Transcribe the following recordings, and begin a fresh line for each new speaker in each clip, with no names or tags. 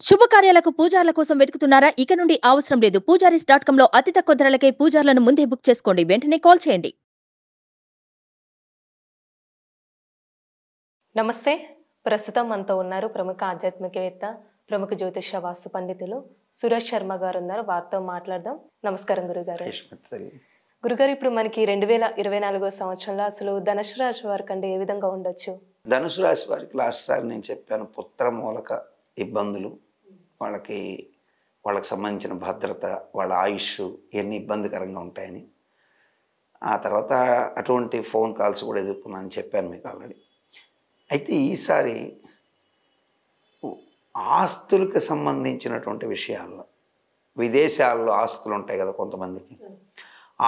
శుభకార్యాలకు పూజార్ల కోసం వెతుకుతున్నారా? ఇక నుండి అవసరం లేదు. పూజారీస్.com లో అతి తక్కువ ధరలకే పూజార్లను ముందే బుక్ చేసుకోండి. వెంటనే కాల్ చేయండి.
నమస్తే. ప్రస్తుతం మనతో ఉన్నారు ప్రముఖ ఆధ్యాత్మికవేత్త, ప్రముఖ జ్యోతిష వాస్తు పండితులు సురేష్ శర్మ గారు ఉన్నారు. వారితో మాట్లాడదాం. నమస్కారం గురుగారు. గురుగారు, ఇప్పుడు మనకి 2024 సంవత్సరంలో అసలు ధనుసు రాశి వారికి అంటే ఏ విధంగా ఉండొచ్చు?
ధనుసు రాశి వారికి లాస్ట్ సారి నేను చెప్పాను, పుత్ర మూలక ఇబ్బందులు, వాళ్ళకి సంబంధించిన భద్రత, వాళ్ళ ఆయుష్ ఇవన్నీ ఇబ్బందికరంగా ఉంటాయని. ఆ తర్వాత అటువంటి ఫోన్ కాల్స్ కూడా ఎదుర్కొన్నానని చెప్పాను మీకు ఆల్రెడీ. అయితే ఈసారి ఆస్తులకు సంబంధించినటువంటి విషయాల్లో, విదేశాల్లో ఆస్తులు ఉంటాయి కదా కొంతమందికి,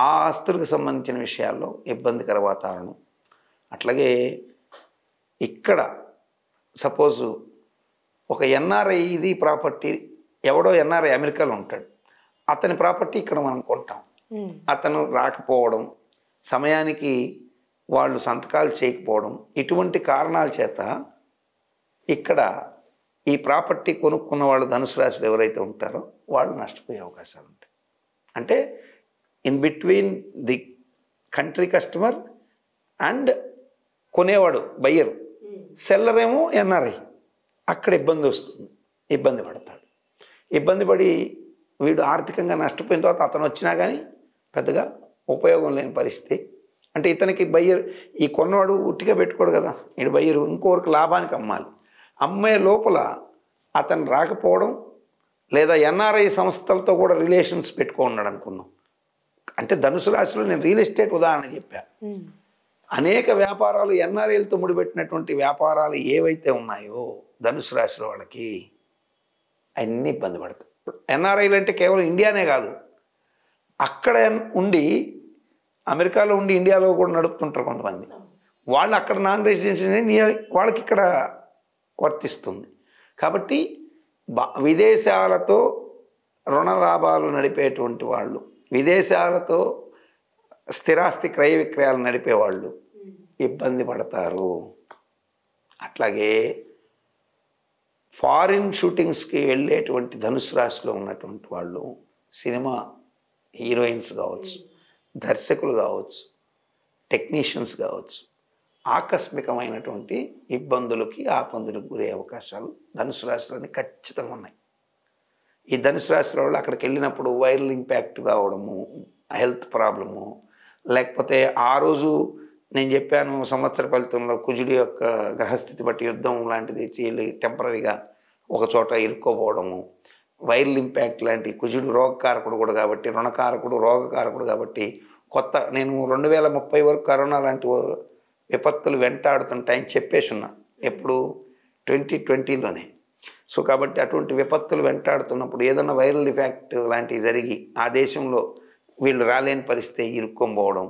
ఆ ఆస్తులకు సంబంధించిన విషయాల్లో ఇబ్బందికర వాతావరణం. అట్లాగే ఇక్కడ సపోజు ఒక ఎన్ఆర్ఐ ఇది ప్రాపర్టీ, ఎవడో ఎన్ఆర్ఐ అమెరికాలో ఉంటాడు, అతని ప్రాపర్టీ ఇక్కడ మనం కొంటాం, అతను రాకపోవడం, సమయానికి వాళ్ళు సంతకాలు చేయకపోవడం, ఇటువంటి కారణాల చేత ఇక్కడ ఈ ప్రాపర్టీ కొనుక్కున్న వాళ్ళు ధనుసు రాశిలో ఎవరైతే ఉంటారో వాళ్ళు నష్టపోయే అవకాశాలు ఉంటాయి. అంటే in between the country customer and కొనేవాడు బయ్యర్, సెల్లర్ ఏమో ఎన్ఆర్ఐ, అక్కడ ఇబ్బంది వస్తుంది, ఇబ్బంది పడతాడు. ఇబ్బంది పడి వీడు ఆర్థికంగా నష్టపోయిన తర్వాత అతను వచ్చినా కానీ పెద్దగా ఉపయోగం లేని పరిస్థితి. అంటే ఇతనికి బయ్యర్, ఈ కొన్నవాడు ఉట్టిగా పెట్టుకోడు కదా, ఈ బయ్యరు ఇంకొకరికి లాభానికి అమ్మాలి. అమ్మే లోపల అతను రాకపోవడం, లేదా ఎన్ఆర్ఐ సంస్థలతో కూడా రిలేషన్స్ పెట్టుకున్నాడు అనుకుందాం. అంటే ధనుసు రాశిలో నేను రియల్ ఎస్టేట్ ఉదాహరణ చెప్పా. అనేక వ్యాపారాలు ఎన్ఆర్ఐలతో ముడిపెట్టినటువంటి వ్యాపారాలు ఏవైతే ఉన్నాయో ధనుసు రాశిలో వాళ్ళకి అన్నీ ఇబ్బంది పడతాయి. ఎన్ఆర్ఐలు అంటే కేవలం ఇండియానే కాదు, అక్కడ ఉండి అమెరికాలో ఉండి ఇండియాలో కూడా నడుపుతుంటారు కొంతమంది. వాళ్ళు అక్కడ నాన్ రెసిడెన్సీ వాళ్ళకి ఇక్కడ వర్తిస్తుంది. కాబట్టి విదేశాలతో రుణ లాభాలు నడిపేటువంటి వాళ్ళు, విదేశాలతో స్థిరాస్తి క్రయ విక్రయాలు నడిపేవాళ్ళు ఇబ్బంది పడతారు. అట్లాగే ఫారిన్ షూటింగ్స్కి వెళ్ళేటువంటి ధనుసు రాశిలో ఉన్నటువంటి వాళ్ళు, సినిమా హీరోయిన్స్ కావచ్చు, దర్శకులు కావచ్చు, టెక్నీషియన్స్ కావచ్చు, ఆకస్మికమైనటువంటి ఇబ్బందులకి ఆపందులకు గురే అవకాశాలు ధనుసు రాశిలోని ఖచ్చితంగా ఉన్నాయి. ఈ ధనుసు రాశిలో వాళ్ళు అక్కడికి వెళ్ళినప్పుడు వైరల్ ఇంపాక్ట్ కావడము, హెల్త్ ప్రాబ్లము, లేకపోతే ఆ రోజు నేను చెప్పాను సంవత్సర ఫలితంలో కుజుడి యొక్క గ్రహస్థితి బట్టి యుద్ధం లాంటిది టెంపరీగా ఒక చోట ఇరుక్కోపోవడము, వైరల్ ఇంపాక్ట్ లాంటి, కుజుడు రోగకారకుడు కూడా కాబట్టి, రుణకారకుడు రోగకారకుడు కాబట్టి, నేను 2030 వరకు కరోనా లాంటి విపత్తులు వెంటాడుతుంటాయని చెప్పేసి ఉన్నా, ఎప్పుడు 2020లోనే. సో కాబట్టి అటువంటి విపత్తులు వెంటాడుతున్నప్పుడు ఏదన్నా వైరల్ ఎఫెక్ట్ లాంటివి జరిగి ఆ దేశంలో వీళ్ళు రాలేని పరిస్థితి ఇరుక్కోపోవడం,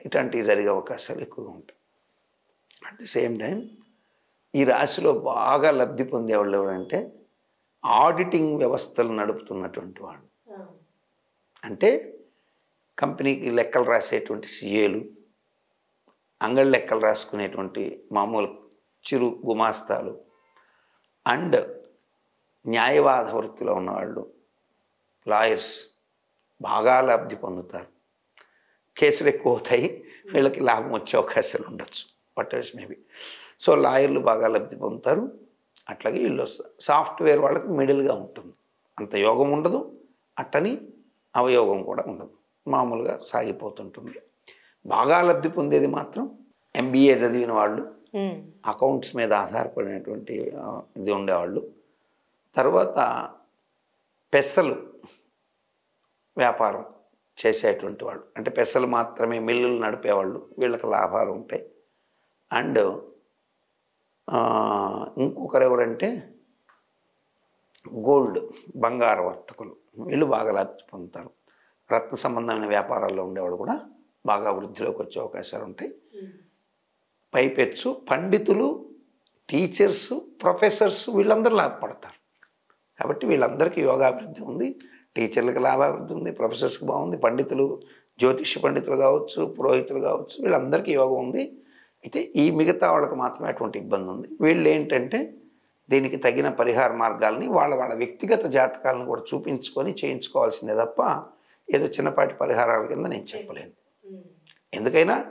ఇట్లాంటివి జరిగే అవకాశాలు ఎక్కువగా ఉంటాయి. అట్ ది సేమ్ టైం ఈ రాశిలో బాగా లబ్ధి పొందేవాళ్ళు ఎవరంటే ఆడిటింగ్ వ్యవస్థలు నడుపుతున్నటువంటి వాళ్ళు. అంటే కంపెనీకి లెక్కలు రాసేటువంటి సిఏలు, అంగడి లెక్కలు రాసుకునేటువంటి మామూలు చిరు గుమాస్తాలు, అండ్ న్యాయవాద వృత్తిలో ఉన్నవాళ్ళు, లాయర్స్ బాగా లబ్ధి పొందుతారు. కేసులు ఎక్కువ అవుతాయి, వీళ్ళకి లాభం వచ్చే అవకాశాలు ఉండొచ్చు, వాట్ ఎవర్ మేబీ. సో లాయర్లు బాగా లబ్ధి పొందుతారు. అట్లాగే వీళ్ళు సాఫ్ట్వేర్ వాళ్ళకి మిడిల్గా ఉంటుంది, అంత యోగం ఉండదు, అట్టని అవయోగం కూడా ఉండదు, మామూలుగా సాగిపోతుంటుంది. బాగా లబ్ధి పొందేది మాత్రం ఎంబీఏ చదివిన వాళ్ళు, అకౌంట్స్ మీద ఆధారపడినటువంటి ఇది ఉండేవాళ్ళు, తర్వాత పెసలు వ్యాపారం చేసేటువంటి వాళ్ళు, అంటే పెసలు మాత్రమే మిల్లులు నడిపేవాళ్ళు, వీళ్ళకి లాభాలు ఉంటాయి. అండ్ ఇంకొకరు ఎవరంటే గోల్డ్, బంగారు వర్తకులు, వీళ్ళు బాగా లబ్ధి పొందుతారు. రత్న సంబంధమైన వ్యాపారాల్లో ఉండేవాళ్ళు కూడా బాగా వృద్ధిలోకి వచ్చే అవకాశాలు ఉంటాయి. పైపెచ్చు పండితులు, టీచర్స్, ప్రొఫెసర్స్ వీళ్ళందరూ లాభపడతారు. కాబట్టి వీళ్ళందరికీ యోగాభివృద్ధి ఉంది, టీచర్లకు లాభాభివృద్ధి ఉంది, ప్రొఫెసర్స్కి బాగుంది, పండితులు, జ్యోతిష్య పండితులు కావచ్చు, పురోహితులు కావచ్చు, వీళ్ళందరికీ యోగం ఉంది. అయితే ఈ మిగతా వాళ్ళకి మాత్రమే అటువంటి ఇబ్బంది ఉంది. వీళ్ళు ఏంటంటే దీనికి తగిన పరిహార మార్గాల్ని వాళ్ళ వాళ్ళ వ్యక్తిగత జాతకాలను కూడా చూపించుకొని చేయించుకోవాల్సిందే తప్ప ఏదో చిన్నపాటి పరిహారాల కింద నేను చెప్పలేను. ఎందుకైనా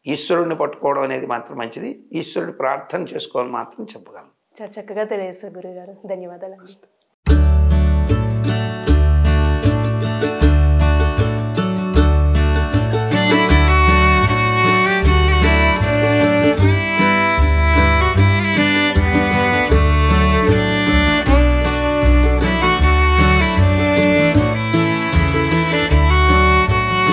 ఈశ్వరుడిని పట్టుకోవడం అనేది మాత్రం మంచిది. ఈశ్వరుడి ప్రార్థన చేసుకోవాలని మాత్రం చెప్పగలను.
చాలా చక్కగా తెలియజేస్తారు గురుగారు. ధన్యవాదాలు.